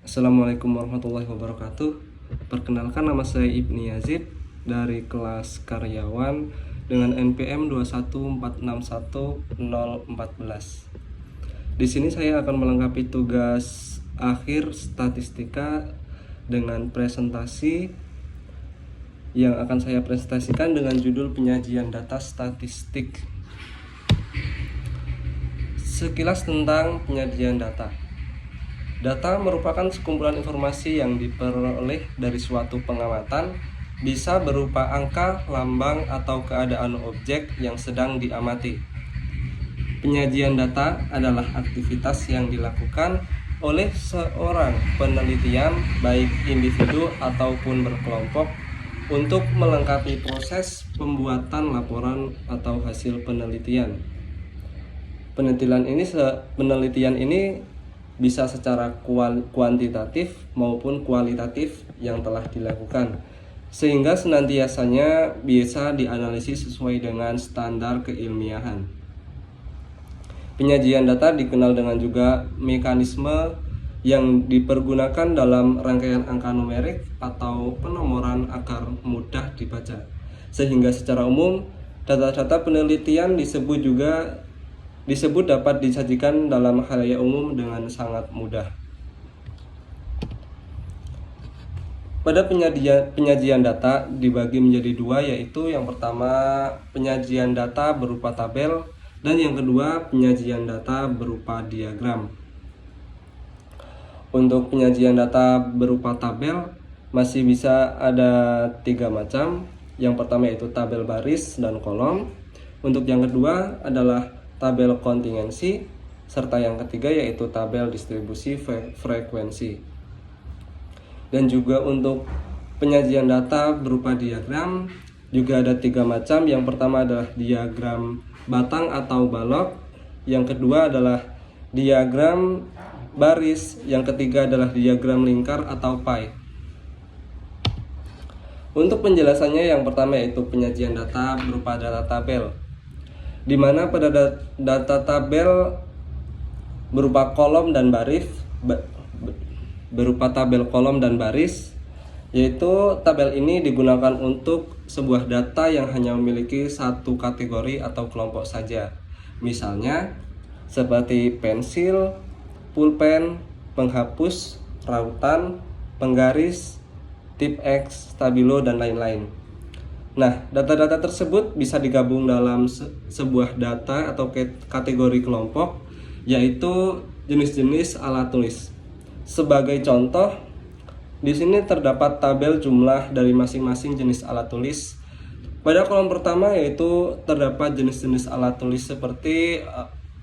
Assalamualaikum warahmatullahi wabarakatuh. Perkenalkan, nama saya Ibni Yazid dari kelas karyawan dengan NPM 214610014. Di sini saya akan melengkapi tugas akhir statistika dengan presentasi yang akan saya presentasikan dengan judul penyajian data statistik. Sekilas tentang penyajian data. Data merupakan sekumpulan informasi yang diperoleh dari suatu pengamatan, bisa berupa angka, lambang, atau keadaan objek yang sedang diamati. Penyajian data adalah aktivitas yang dilakukan oleh seorang penelitian, baik individu ataupun berkelompok, untuk melengkapi proses pembuatan laporan atau hasil penelitian. Penelitian ini bisa secara kuantitatif maupun kualitatif yang telah dilakukan, sehingga senantiasanya bisa dianalisis sesuai dengan standar keilmiahan. Penyajian data dikenal dengan juga mekanisme yang dipergunakan dalam rangkaian angka numerik atau penomoran agar mudah dibaca, sehingga secara umum data-data penelitian disebut dapat disajikan dalam khalayak umum dengan sangat mudah. Pada penyajian data dibagi menjadi dua, yaitu yang pertama penyajian data berupa tabel dan yang kedua penyajian data berupa diagram. Untuk penyajian data berupa tabel masih bisa ada 3 macam. Yang pertama yaitu tabel baris dan kolom. Untuk yang kedua adalah tabel kontingensi, serta yang ketiga yaitu tabel distribusi frekuensi. Dan juga untuk penyajian data berupa diagram juga ada 3 macam. Yang pertama adalah diagram batang atau balok, yang kedua adalah diagram baris, yang ketiga adalah diagram lingkar atau pie. Untuk penjelasannya, yang pertama yaitu penyajian data berupa data tabel, di mana pada data tabel berupa kolom dan baris, yaitu tabel ini digunakan untuk sebuah data yang hanya memiliki satu kategori atau kelompok saja. Misalnya seperti pensil, pulpen, penghapus, rautan, penggaris, tip X, stabilo, dan lain-lain. Nah, data-data tersebut bisa digabung dalam sebuah data atau kategori kelompok, yaitu jenis-jenis alat tulis. Sebagai contoh, di sini terdapat tabel jumlah dari masing-masing jenis alat tulis. Pada kolom pertama yaitu terdapat jenis-jenis alat tulis seperti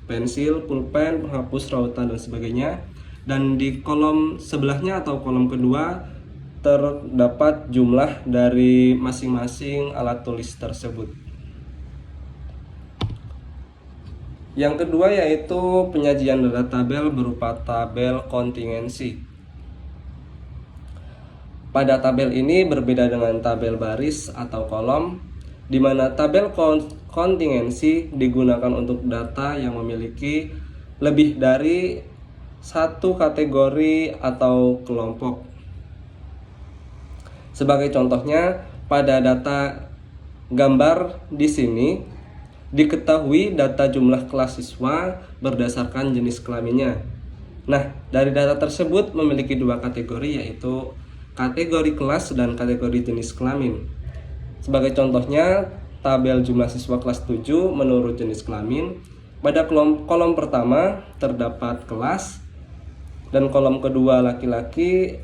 pensil, pulpen, penghapus, rautan, dan sebagainya. Dan di kolom sebelahnya atau kolom kedua terdapat jumlah dari masing-masing alat tulis tersebut. Yang kedua yaitu penyajian data tabel berupa tabel kontingensi. Pada tabel ini berbeda dengan tabel baris atau kolom, di mana tabel kontingensi digunakan untuk data yang memiliki lebih dari satu kategori atau kelompok. Sebagai contohnya, pada data gambar di sini diketahui data jumlah kelas siswa berdasarkan jenis kelaminnya. Nah, dari data tersebut memiliki 2 kategori, yaitu kategori kelas dan kategori jenis kelamin. Sebagai contohnya, tabel jumlah siswa kelas 7 menurut jenis kelamin. Pada kolom pertama terdapat kelas, dan kolom kedua laki-laki,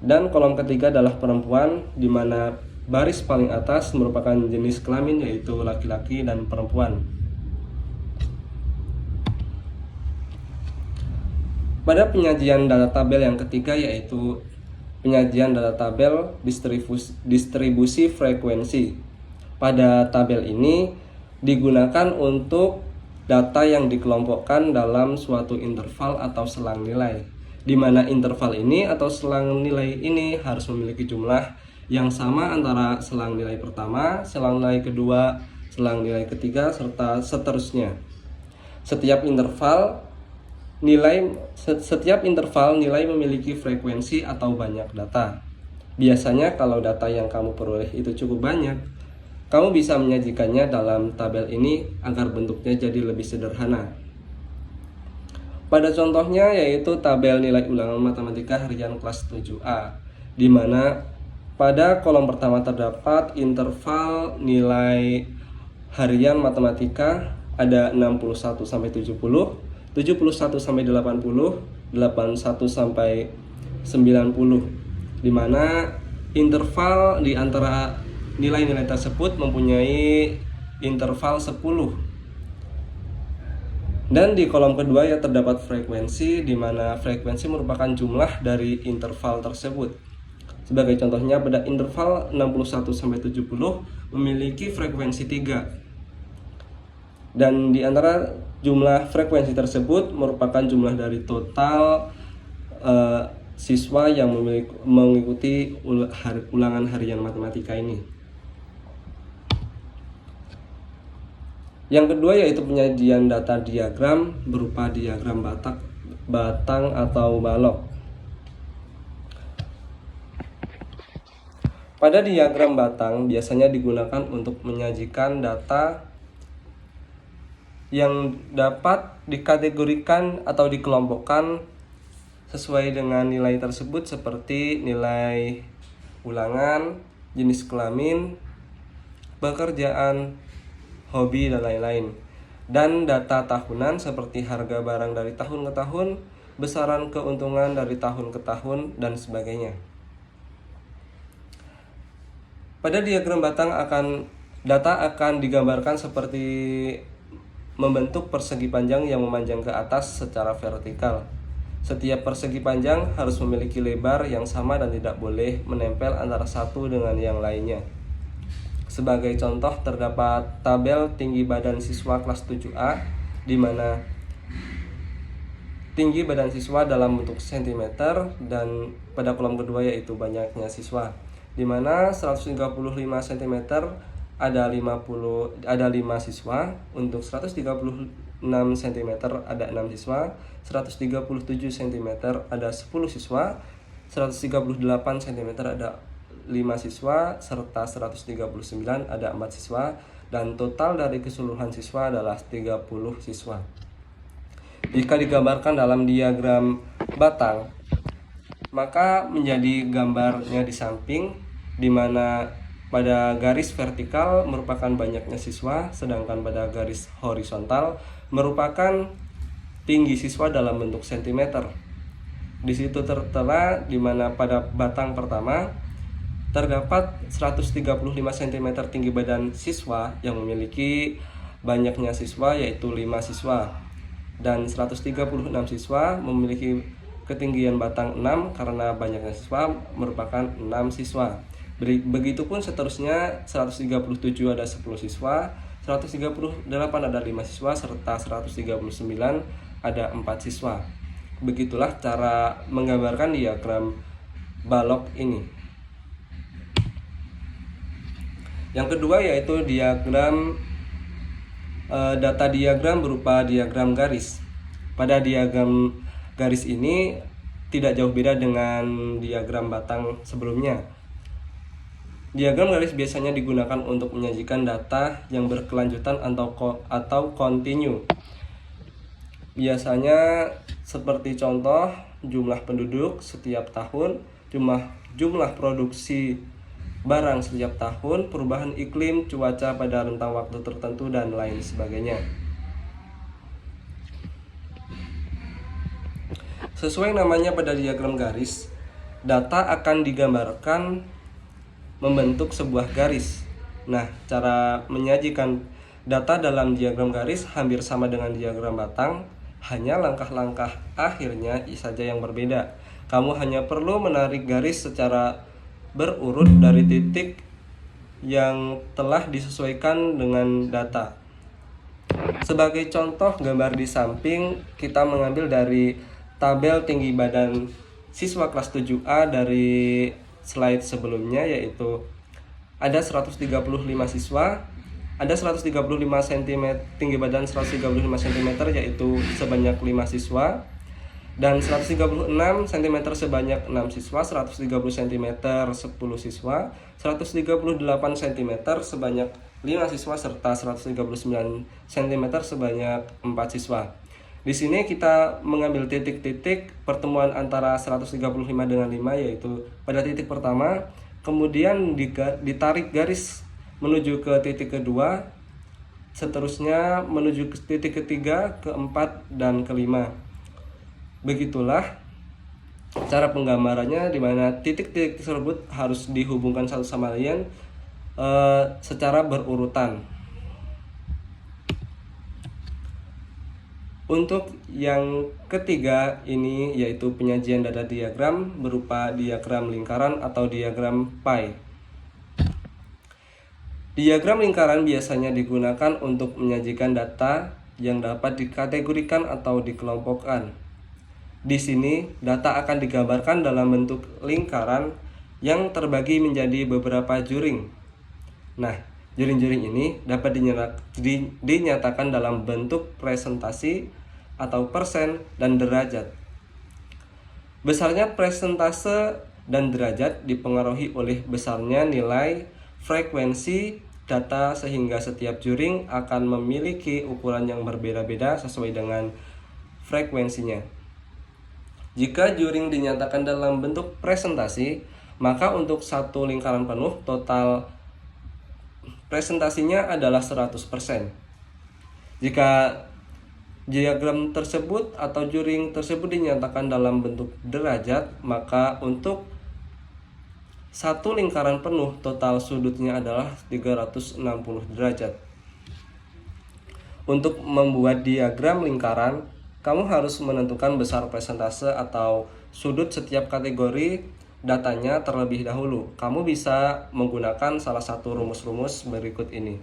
dan kolom ketiga adalah perempuan, di mana baris paling atas merupakan jenis kelamin yaitu laki-laki dan perempuan. Pada penyajian data tabel yang ketiga yaitu penyajian data tabel distribusi frekuensi. Pada tabel ini digunakan untuk data yang dikelompokkan dalam suatu interval atau selang nilai, di mana interval ini atau selang nilai ini harus memiliki jumlah yang sama antara selang nilai pertama, selang nilai kedua, selang nilai ketiga, serta seterusnya. Setiap interval Setiap interval nilai memiliki frekuensi atau banyak data. Biasanya kalau data yang kamu peroleh itu cukup banyak, kamu bisa menyajikannya dalam tabel ini agar bentuknya jadi lebih sederhana. Pada contohnya yaitu tabel nilai ulangan matematika harian kelas 7A, di mana pada kolom pertama terdapat interval nilai harian matematika ada 61 sampai 70, 71 sampai 80, 81 sampai 90, di mana interval di antara nilai-nilai tersebut mempunyai interval 10. Dan di kolom kedua ya terdapat frekuensi, di mana frekuensi merupakan jumlah dari interval tersebut. Sebagai contohnya pada interval 61 sampai 70 memiliki frekuensi 3. Dan di antara jumlah frekuensi tersebut merupakan jumlah dari total siswa yang mengikuti ulangan harian matematika ini. Yang kedua yaitu penyajian data diagram berupa diagram batang atau balok. Pada diagram batang biasanya digunakan untuk menyajikan data yang dapat dikategorikan atau dikelompokkan sesuai dengan nilai tersebut seperti nilai ulangan, jenis kelamin, pekerjaan, hobi, dan lain-lain. Dan data tahunan seperti harga barang dari tahun ke tahun, besaran keuntungan dari tahun ke tahun, dan sebagainya. Pada diagram batang data akan digambarkan seperti membentuk persegi panjang yang memanjang ke atas secara vertikal. Setiap persegi panjang harus memiliki lebar yang sama dan tidak boleh menempel antara satu dengan yang lainnya. Sebagai contoh terdapat tabel tinggi badan siswa kelas 7A, di mana tinggi badan siswa dalam bentuk cm, dan pada kolom kedua yaitu banyaknya siswa, di mana 135 cm ada 5 siswa, untuk 136 cm ada 6 siswa, 137 cm ada 10 siswa, 138 cm ada 5 siswa, serta 139 ada 4 siswa, dan total dari keseluruhan siswa adalah 30 siswa. Jika digambarkan dalam diagram batang, maka menjadi gambarnya di samping, di mana pada garis vertikal merupakan banyaknya siswa, sedangkan pada garis horizontal merupakan tinggi siswa dalam bentuk cm. Di situ tertera di mana pada batang pertama terdapat 135 cm tinggi badan siswa yang memiliki banyaknya siswa yaitu 5 siswa, dan 136 siswa memiliki ketinggian batang 6 karena banyaknya siswa merupakan 6 siswa. Begitupun seterusnya, 137 ada 10 siswa, 138 ada 5 siswa, serta 139 ada 4 siswa. Begitulah cara menggambarkan diagram balok ini. Yang kedua yaitu data diagram berupa diagram garis. Pada diagram garis ini tidak jauh beda dengan diagram batang sebelumnya. Diagram garis biasanya digunakan untuk menyajikan data yang berkelanjutan atau kontinu. Biasanya seperti contoh jumlah penduduk setiap tahun, jumlah produksi barang setiap tahun, perubahan iklim, cuaca pada rentang waktu tertentu, dan lain sebagainya. Sesuai namanya pada diagram garis, data akan digambarkan membentuk sebuah garis. Nah, cara menyajikan data dalam diagram garis hampir sama dengan diagram batang, hanya langkah-langkah akhirnya saja yang berbeda. Kamu hanya perlu menarik garis secara berurut dari titik yang telah disesuaikan dengan data. Sebagai contoh gambar di samping, kita mengambil dari tabel tinggi badan siswa kelas 7A dari slide sebelumnya, yaitu ada 135 siswa, ada 135 cm, tinggi badan 135 cm yaitu sebanyak 5 siswa, dan 136 cm sebanyak 6 siswa, 130 cm 10 siswa, 138 cm sebanyak 5 siswa, serta 139 cm sebanyak 4 siswa. Di sini kita mengambil titik-titik pertemuan antara 135 dengan 5, yaitu pada titik pertama, kemudian ditarik garis menuju ke titik kedua, seterusnya menuju ke titik ketiga, keempat, dan kelima. Begitulah cara penggambarannya, di mana titik-titik tersebut harus dihubungkan satu sama lain secara berurutan. Untuk yang ketiga ini yaitu penyajian data diagram berupa diagram lingkaran atau diagram pie. Diagram lingkaran biasanya digunakan untuk menyajikan data yang dapat dikategorikan atau dikelompokkan. Di sini data akan digambarkan dalam bentuk lingkaran yang terbagi menjadi beberapa juring. Nah, juring-juring ini dapat dinyatakan dalam bentuk presentasi atau persen dan derajat. Besarnya presentase dan derajat dipengaruhi oleh besarnya nilai frekuensi data, sehingga setiap juring akan memiliki ukuran yang berbeda-beda sesuai dengan frekuensinya. Jika juring dinyatakan dalam bentuk presentasi, maka untuk satu lingkaran penuh total presentasinya adalah 100%. Jika diagram tersebut atau juring tersebut dinyatakan dalam bentuk derajat, maka untuk satu lingkaran penuh total sudutnya adalah 360 derajat. Untuk membuat diagram lingkaran, kamu harus menentukan besar presentase atau sudut setiap kategori datanya terlebih dahulu. Kamu bisa menggunakan salah satu rumus-rumus berikut ini.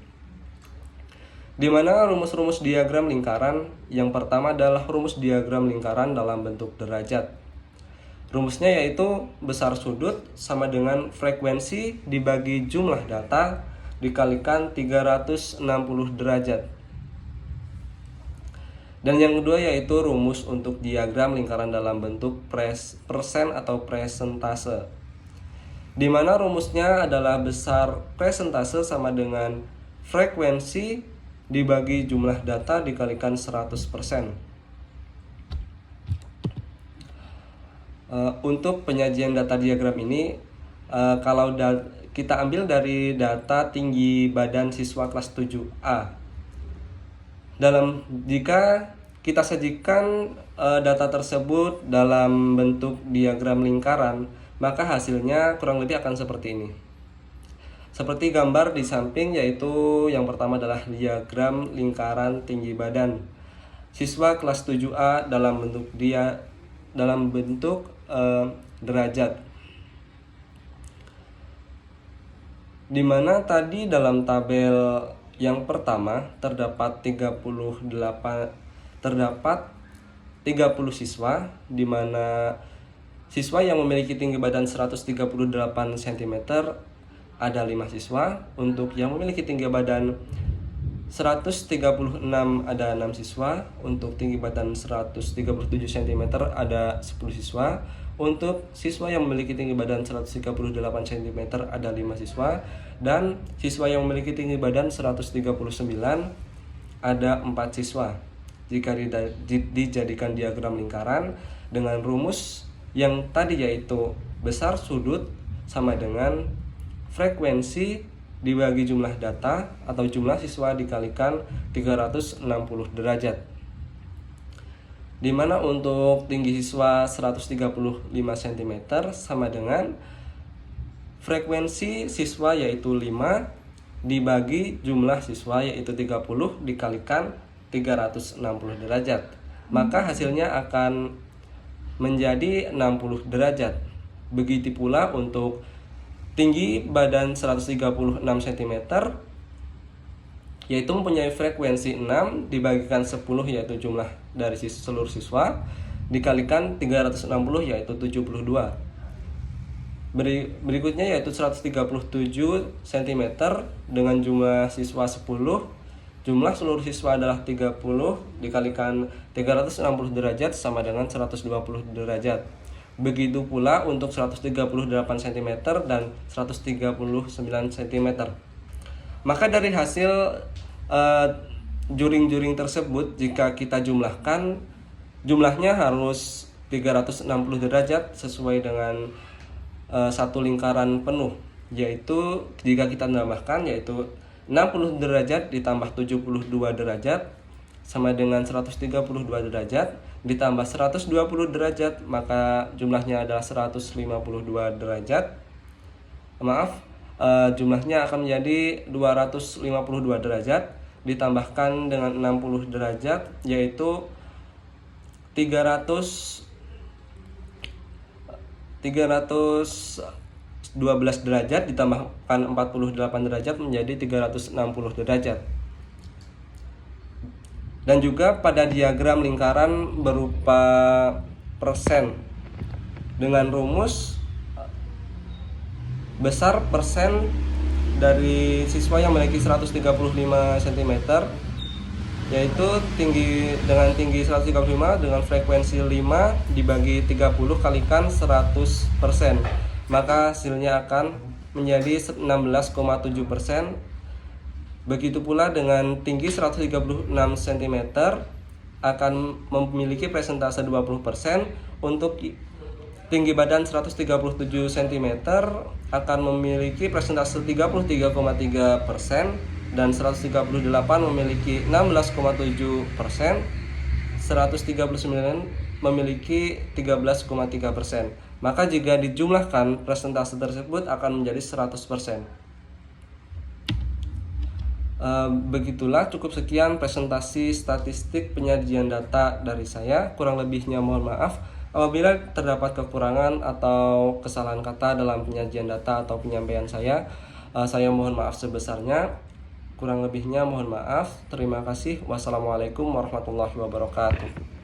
Di mana rumus-rumus diagram lingkaran, yang pertama adalah rumus diagram lingkaran dalam bentuk derajat. Rumusnya yaitu besar sudut sama dengan frekuensi dibagi jumlah data dikalikan 360 derajat. Dan yang kedua yaitu rumus untuk diagram lingkaran dalam bentuk persen atau presentase, di mana rumusnya adalah besar presentase sama dengan frekuensi dibagi jumlah data dikalikan 100%. Untuk penyajian data diagram ini, kalau kita ambil dari data tinggi badan siswa kelas 7A. Jika kita sajikan data tersebut dalam bentuk diagram lingkaran, maka hasilnya kurang lebih akan seperti ini. Seperti gambar di samping, yaitu yang pertama adalah diagram lingkaran tinggi badan siswa kelas 7A dalam bentuk derajat. Dimana tadi dalam tabel yang pertama terdapat 30 siswa, di mana siswa yang memiliki tinggi badan 138 cm ada 5 siswa. Untuk yang memiliki tinggi badan 136 ada 6 siswa. Untuk tinggi badan 137 cm ada 10 siswa. Untuk siswa yang memiliki tinggi badan 138 cm ada 5 siswa. Dan siswa yang memiliki tinggi badan 139 ada 4 siswa. Jika dijadikan diagram lingkaran dengan rumus yang tadi, yaitu besar sudut sama dengan frekuensi dibagi jumlah data atau jumlah siswa dikalikan 360 derajat. Dimana untuk tinggi siswa 135 cm sama dengan frekuensi siswa yaitu 5 dibagi jumlah siswa yaitu 30 dikalikan 360 derajat. Maka hasilnya akan menjadi 60 derajat. Begitu pula untuk tinggi badan 136 cm yaitu mempunyai frekuensi 6 dibagikan 10 yaitu jumlah dari seluruh siswa dikalikan 360 yaitu 72. Berikutnya yaitu 137 cm dengan jumlah siswa 10. Jumlah seluruh siswa adalah 30 dikalikan 360 derajat sama dengan 120 derajat. Begitu pula untuk 138 cm dan 139 cm. Maka dari hasil juring-juring tersebut, jika kita jumlahkan, jumlahnya harus 360 derajat sesuai dengan satu lingkaran penuh, yaitu jika kita menambahkan yaitu 60 derajat ditambah 72 derajat sama dengan 132 derajat ditambah 120 derajat, maka jumlahnya adalah 152 derajat. Jumlahnya akan menjadi 252 derajat ditambahkan dengan 60 derajat yaitu 312 derajat ditambahkan 48 derajat menjadi 360 derajat. Dan juga pada diagram lingkaran berupa persen dengan rumus besar persen dari siswa yang memiliki 135 cm, yaitu tinggi 135 dengan frekuensi 5 dibagi 30 kalikan 100%, maka hasilnya akan menjadi 16,7%. Begitu pula dengan tinggi 136 cm akan memiliki persentase 20%. Untuk tinggi badan 137 cm akan memiliki persentase 33,3%, dan 138 memiliki 16,7%, 139 memiliki 13,3%. Maka jika dijumlahkan, persentase tersebut akan menjadi 100%. Begitulah, cukup sekian presentasi statistik penyajian data dari saya. Kurang lebihnya mohon maaf. Apabila terdapat kekurangan atau kesalahan kata dalam penyajian data atau penyampaian saya mohon maaf sebesarnya. Kurang lebihnya mohon maaf. Terima kasih. Wassalamualaikum warahmatullahi wabarakatuh.